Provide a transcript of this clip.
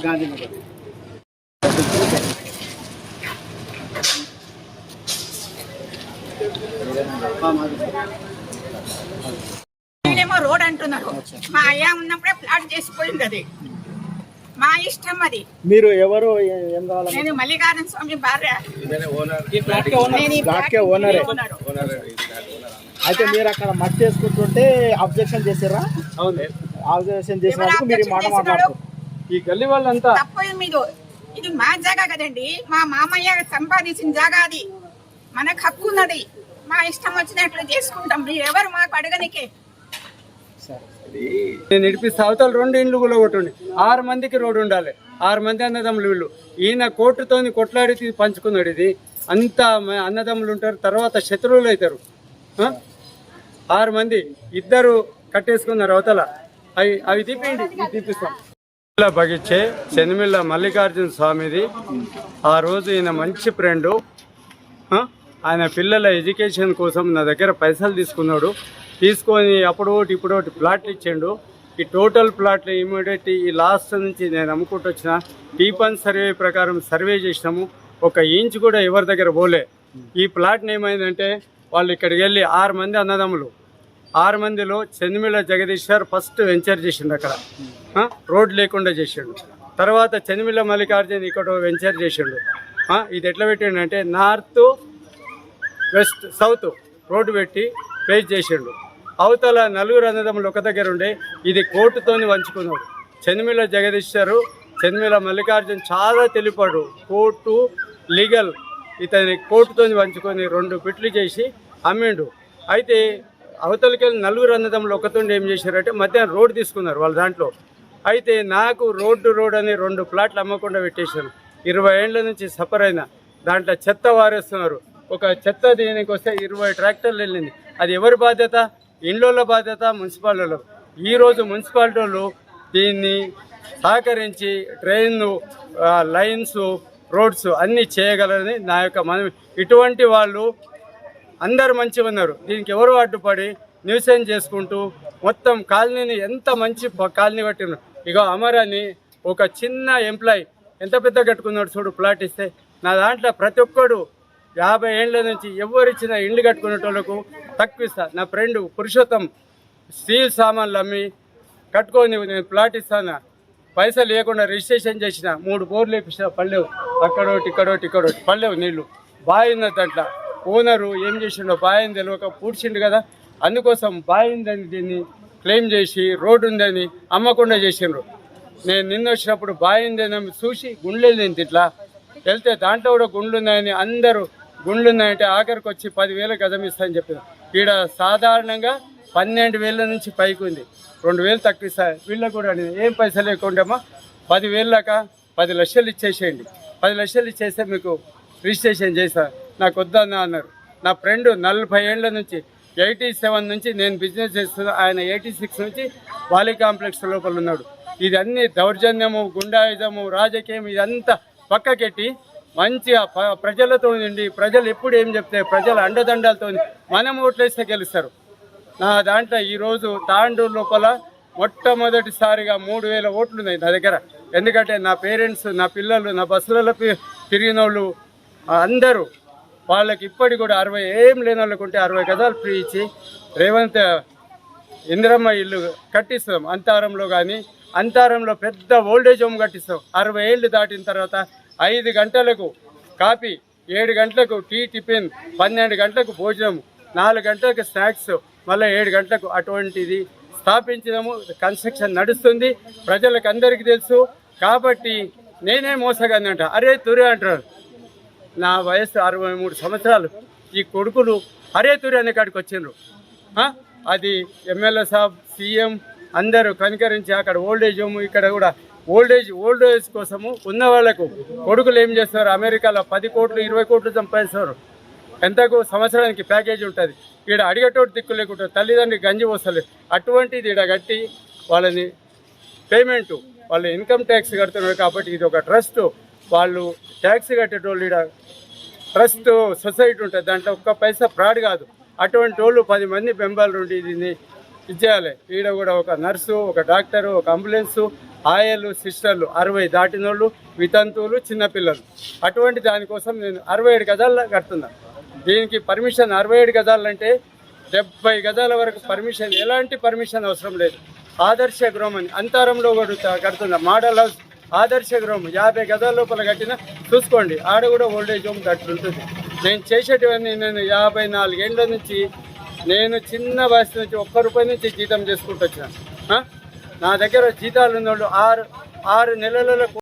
Gandhinagar. Road అంటున్నారు. మా అయ్యా ఉన్నప్పుడే ప్లాట్ చేసిపోయింది. అది మా ఇష్టం. అది మీరు ఎవరు? నేను మల్లికార్జున స్వామి భార్య. అయితే మీరు అక్కడ మట్టి చేసుకుంటుంటే అబ్జెక్షన్ చేసారా? అవును, అబ్జెక్షన్ చేసినందుకు మీరు మాట మాట్లాడుతారు. ఈ గల్లీ వాళ్ళంతా తప్పదు. మీరు ఇది మా జాగా కదండి, మా మామయ్య సంపాదించిన జాగా. అది మనకు హక్కు ఉన్నది. మా ఇష్టం వచ్చినట్లు చేసుకుంటాం. మీరు ఎవరు మాకు అడగనికే. నేను ఇడిపిస్తే అవతల 2 ఇండ్లు కూడా కొట్టండి. 6 మందికి రోడ్డు ఉండాలి. 6 మంది అన్నదమ్ములు వీళ్ళు. ఈయన కోర్టుతో కొట్లాడి పంచుకున్నాడు. ఇది అంతా అన్నదమ్ములు ఉంటారు, తర్వాత శత్రువులు అవుతారు. 6 మంది, 2 కట్టేసుకున్నారు అవతల. అవి తీపిస్తాం. బగిచ్చే చెనిమిళ్ళ మల్లికార్జున స్వామిది. ఆ రోజు ఈయన మంచి ఫ్రెండు. ఆయన పిల్లల ఎడ్యుకేషన్ కోసం నా దగ్గర పైసలు తీసుకున్నాడు. తీసుకొని అప్పుడు ఇప్పుడు ప్లాట్లు ఇచ్చిండు. ఈ టోటల్ ప్లాట్లు ఇమీడియట్ ఈ లాస్ట్ నుంచి నేను అమ్ముకుంటూ వచ్చిన టీపన్ సర్వే ప్రకారం సర్వే చేసినాము. 1 ఇంచ్ కూడా ఎవరి దగ్గర పోలే. ఈ ప్లాట్ని ఏమైందంటే వాళ్ళు ఇక్కడికి వెళ్ళి 6 మంది అన్నదమ్ములు. 6 మందిలో చెనిమిళ్ళ జగదీశ్వర్ ఫస్ట్ వెంచర్ చేసిండు. అక్కడ రోడ్ లేకుండా చేసిండు. తర్వాత చెనిమిళ్ళ మల్లికార్జున ఇక్కడ వెంచర్ చేసిండు. ఇది ఎట్లా పెట్టిండంటే నార్త్ వెస్ట్ సౌత్ రోడ్డు పెట్టి పేజ్ చేసిండు. అవతల 4 అన్నదమ్ములు ఒక దగ్గర ఉండే ఇది కోర్టుతోని వంచుకున్నాడు. చెనిమిళ్ళ జగదీశ్వరు, చెనిమిళ్ళ మల్లికార్జున చాలా తెలిపాడు. కోర్టు లీగల్ ఇతని కోర్టుతోని వంచుకొని 2 బిట్లు చేసి అమ్మిండు. అయితే అవతలకి 4 అన్నదమ్ములు ఒకతుండి ఏం చేశారంటే మధ్యాహ్నం రోడ్డు తీసుకున్నారు వాళ్ళ దాంట్లో. అయితే నాకు రోడ్ అని 2 ప్లాట్లు అమ్మకుండా పెట్టేశారు. 20 ఏళ్ల నుంచి సఫర్ అయినా. దాంట్లో చెత్త వారేస్తున్నారు. ఒక చెత్త దీనికి వస్తే 20 ట్రాక్టర్లు వెళ్ళింది. అది ఎవరి బాధ్యత? ఇండ్ల బాధ్యత, మున్సిపాలిటీ. ఈరోజు మున్సిపాలిటీ వాళ్ళు దీన్ని సహకరించి ట్రైన్లు, లైన్స్, రోడ్స్ అన్నీ చేయగలరని నా యొక్క మనం. ఇటువంటి వాళ్ళు అందరు మంచిగా ఉన్నారు. దీనికి ఎవరు అడ్డుపడి న్యూసెన్స్ చేసుకుంటూ మొత్తం కాలనీని ఎంత మంచి కాలనీ కట్టినారు. ఇక అమరాన్ని ఒక చిన్న ఎంప్లాయీ ఎంత పెద్ద కట్టుకున్నాడు చూడు ప్లాట్ ఇస్తే. నా దాంట్లో ప్రతి ఒక్కడు 50 ఏళ్ల నుంచి ఎవరిచ్చిన ఇండ్లు కట్టుకునేటోళ్ళకు తక్కువ ఇస్తా. నా ఫ్రెండ్ పురుషోత్తం స్టీల్ సామాన్లు అమ్మి కట్టుకొని నేను ప్లాట్ ఇస్తాను. పైసలు లేకుండా రిజిస్ట్రేషన్ చేసిన 3 బోర్లు వేపించిన పళ్ళేవు. అక్కడోటి ఇక్కడోటి పళ్ళేవు నీళ్ళు. బాగుంది దాంట్లో. ఓనరు ఏం చేసిండో బాగుంది తెలియక పూడ్చిండు కదా. అందుకోసం బాగుందని దీన్ని క్లెయిమ్ చేసి రోడ్డు ఉందని అమ్మకుండా చేసిండ్రు. నేను నిన్న వచ్చినప్పుడు బాగుందని చూసి గుండెలు ఇట్లా వెళ్తే దాంట్లో కూడా గుండ్లు ఉన్నాయని అందరూ గుండ్లు ఉన్నాయంటే ఆఖరికి వచ్చి 10,000 గజం ఇస్తాయని చెప్పిన. ఈడ సాధారణంగా 12,000 నుంచి పైకి ఉంది. 2,000 తక్కువ ఇస్తాయి. వీళ్ళకు కూడా ఏం పైసలు లేకుండా 10,000 దాకా 10 లక్షలు ఇచ్చేసేయండి. 10 లక్షలు ఇచ్చేస్తే మీకు రిజిస్ట్రేషన్ చేస్తా. నాకు వద్దన్నా అన్నారు. నా ఫ్రెండ్ 40 ఏళ్ల నుంచి 87 నుంచి నేను బిజినెస్ చేస్తున్నా. ఆయన 86 నుంచి వాలీ కాంప్లెక్స్ లోపల ఉన్నాడు. ఇది అన్ని దౌర్జన్యము, గుండాయిజము, రాజకీయం ఇదంతా పక్కకెట్టి మంచిగా ప్రజలతో ఉండి ప్రజలు ఎప్పుడు ఏం చెప్తే ప్రజల అండదండాలతో మనం ఓట్లేస్తే గెలుస్తారు. నా దాంట్లో ఈరోజు తాండూరు లోపల మొట్టమొదటిసారిగా 3,000 ఓట్లు ఉన్నాయి నా దగ్గర. ఎందుకంటే నా పేరెంట్స్, నా పిల్లలు, నా బస్సులలో తిరిగిన వాళ్ళు అందరూ వాళ్ళకి ఇప్పటికి కూడా 60 ఏం లేని వాళ్ళకు ఉంటే 60 గజాలు ఫ్రీ ఇచ్చి రేవంత్ ఇందిరమ్మ ఇల్లు కట్టిస్తాం. అంతారంలో కానీ అంతారంలో పెద్ద ఓల్డేజ్ హోమ్ కట్టిస్తాం. 60 ఏళ్ళు దాటిన తర్వాత 5 గంటలకు కాఫీ, 7 గంటలకు టీ టిఫిన్, 12 గంటలకు భోజనం, 4 గంటలకు స్నాక్స్, మళ్ళీ 7 గంటలకు అటువంటిది స్థాపించడము. కన్స్ట్రక్షన్ నడుస్తుంది. ప్రజలకు అందరికీ తెలుసు. కాబట్టి నేనే మోసగాన్ని అంట. అరే తురే అంటారు. నా వయసు 63 సంవత్సరాలు. ఈ కొడుకులు అరే తురే అనే కాడికి వచ్చిండ్రు. అది ఎమ్మెల్యే సాబ్, సీఎం అందరూ కనికరించి అక్కడ ఓల్డేజ్ హోమ్, ఇక్కడ కూడా ఓల్డేజ్ కోసము ఉన్న వాళ్ళకు కొడుకులు ఏం చేస్తారు? అమెరికాలో 10 కోట్లు 20 కోట్లు సంపాదిస్తారు. ఎంతకు సంవత్సరానికి ప్యాకేజ్ ఉంటుంది. ఈడ అడిగేటోటి దిక్కు లేకుంటారు. తల్లిదండ్రులు గంజి వస్తలేదు. అటువంటిది ఈడ కట్టి వాళ్ళని పేమెంటు, వాళ్ళు ఇన్కమ్ ట్యాక్స్ కడుతున్నారు. కాబట్టి ఇది ఒక ట్రస్ట్. వాళ్ళు ట్యాక్స్ కట్టేటోళ్ళు ఈడ ట్రస్ట్ సొసైటీ ఉంటుంది. దాంట్లో ఒక్క పైసా ఫ్రాడ్ కాదు. అటువంటి వాళ్ళు 10 మంది మెంబర్లు ఉండి దీన్ని ఇచ్చేయాలి. ఈడ కూడా ఒక నర్సు, ఒక డాక్టరు, ఒక అంబులెన్సు, ఆయలు, సిస్టర్లు 60 దాటినోళ్ళు, వితంతువులు, చిన్నపిల్లలు. అటువంటి దానికోసం నేను 67 గజాల్లో కడుతున్నా. దీనికి పర్మిషన్ 67 గజాలంటే 70 గజాల వరకు పర్మిషన్, ఎలాంటి పర్మిషన్ అవసరం లేదు. ఆదర్శ గృహం అని అంతరంలో కడుతున్నా. మోడల్ హౌస్ ఆదర్శ గృహం 50 గజాల లోపల కట్టినా చూసుకోండి. ఆడ కూడా ఓల్డేజ్ హోమ్ అట్లుంటుంది. నేను చేసేటివన్నీ నేను 54 ఏళ్ళ నుంచి, నేను చిన్న వయసు నుంచి ₹1 నుంచి జీతం చేసుకుంటూ వచ్చిన. నా దగ్గర జీతాలు ఉన్నోళ్ళు 6 నెలలలో